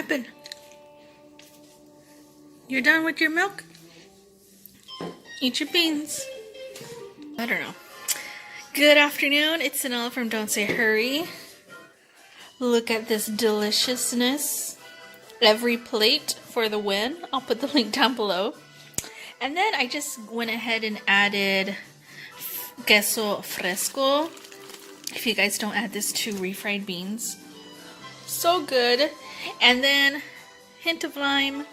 happened? You're done with your milk? Eat your beans. I don't know. Good afternoon. It's Sanella from Don't Say Hurry. Look at this deliciousness. Every plate for the win. I'll put the link down below. And then I just went ahead and added queso fresco. If you guys don't add this to refried beans. So good. And then hint of lime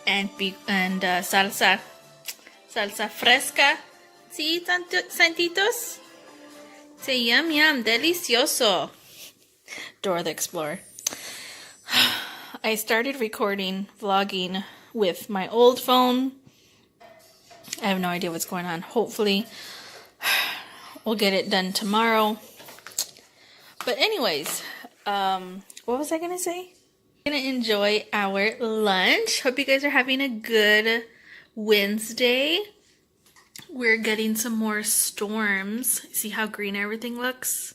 and salsa fresca. See, santitos? Say yum yum, delicioso. Dora the Explorer. I started recording, vlogging with my old phone. I have no idea what's going on. Hopefully, we'll get it done tomorrow. But anyways, what was I going to say? I'm going to enjoy our lunch. Hope you guys are having a good Wednesday. We're getting some more storms. See how green everything looks?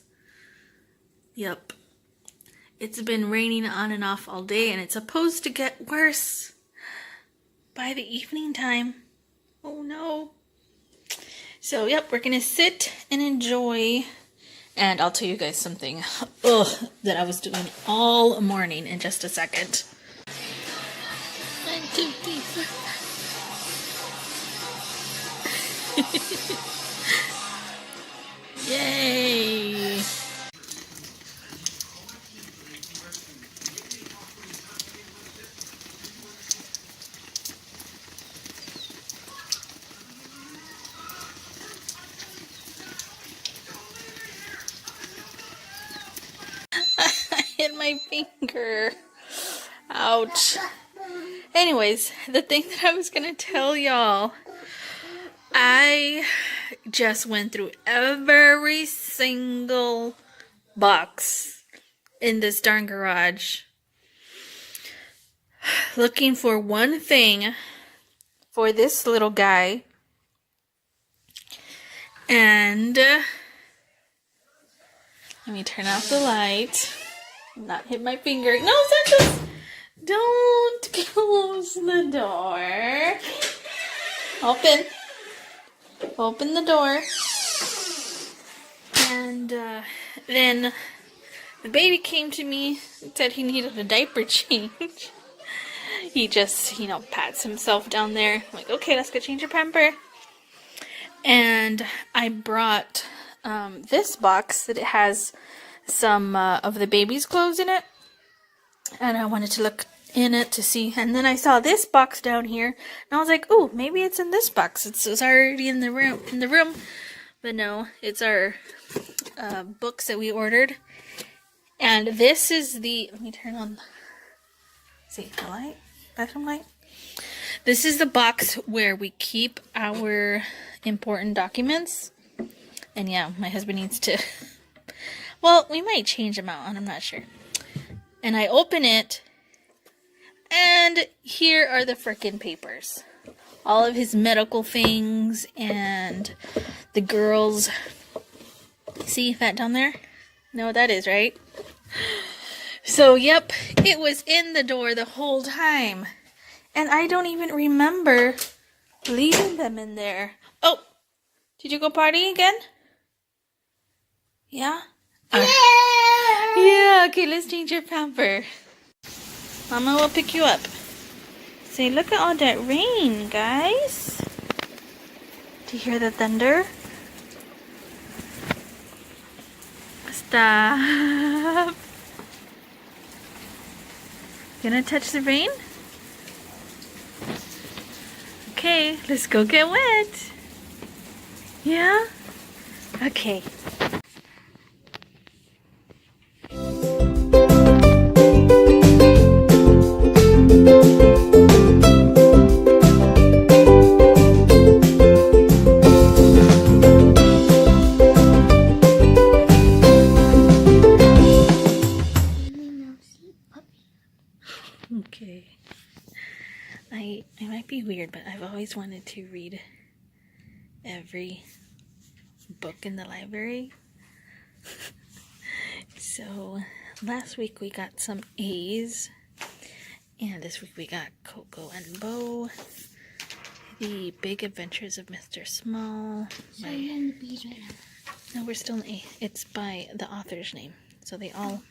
Yep. It's been raining on and off all day, and it's supposed to get worse by the evening time. Oh no. So, yep, we're going to sit and enjoy. And I'll tell you guys something that I was doing all morning in just a second. 1, 2, 3, 4. Yay! I hit my finger. Ouch. Anyways, the thing that I was gonna tell y'all, I just went through every single box in this darn garage looking for one thing for this little guy. And let me turn off the light. Not hit my finger. No, Santos! Don't close the door. Open the door. And then the baby came to me and said he needed a diaper change. He just, pats himself down there. I'm like, okay, let's go change your pamper. And I brought this box that it has some of the baby's clothes in it. And I wanted to look in it to see. And then I saw this box down here. And I was like, oh, maybe it's in this box. It's already in the room. But no, it's our books that we ordered. And this is the, let me turn on, the light, bathroom light. This is the box where we keep our important documents. And yeah, my husband needs to, well, we might change them out, and I'm not sure. And I open it, and here are the frickin' papers. All of his medical things, and the girls. See that down there? No, that is, right? So, yep, it was in the door the whole time. And I don't even remember leaving them in there. Oh, did you go party again? Yeah? Yeah, okay, let's change your pamper. Mama will pick you up. Say, look at all that rain, guys. Do you hear the thunder? Stop. Gonna touch the rain? Okay, let's go get wet. Yeah? Okay. Okay. I might be weird, but I've always wanted to read every book in the library. So last week we got some A's, And this week we got Coco and Bo, The Big Adventures of Mr. Small. So I'm in the B's right now. No, we're still in A. It's by the author's name. So they're all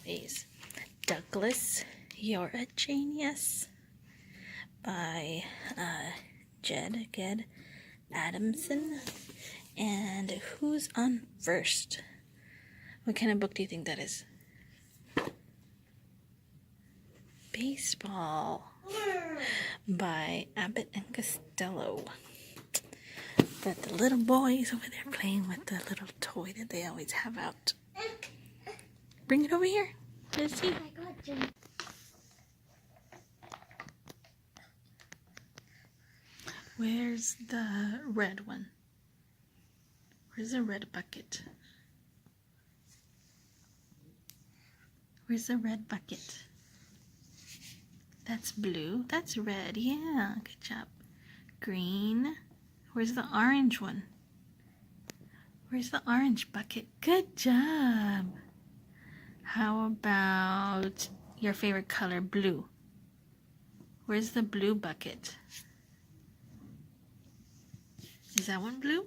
A's. Douglas, You're a Genius by Ged Adamson. And Who's on First? What kind of book do you think that is? Baseball by Abbott and Costello. But the little boy's over there playing with the little toy that they always have out. Bring it over here. Let's see. I got Jim. Where's the red one? Where's the red bucket? Where's the red bucket? That's blue. That's red. Yeah, good job. Green. Where's the orange one? Where's the orange bucket? Good job. How about your favorite color, blue? Where's the blue bucket? Is that one blue?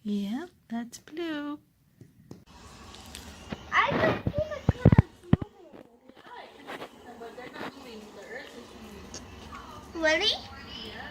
Yeah, that's blue. I can see the clouds moving. But they're not moving. The earth is moving. Really? Yeah.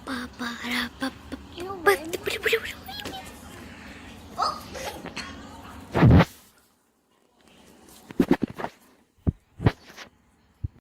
Ba-ba-da-ba-ba.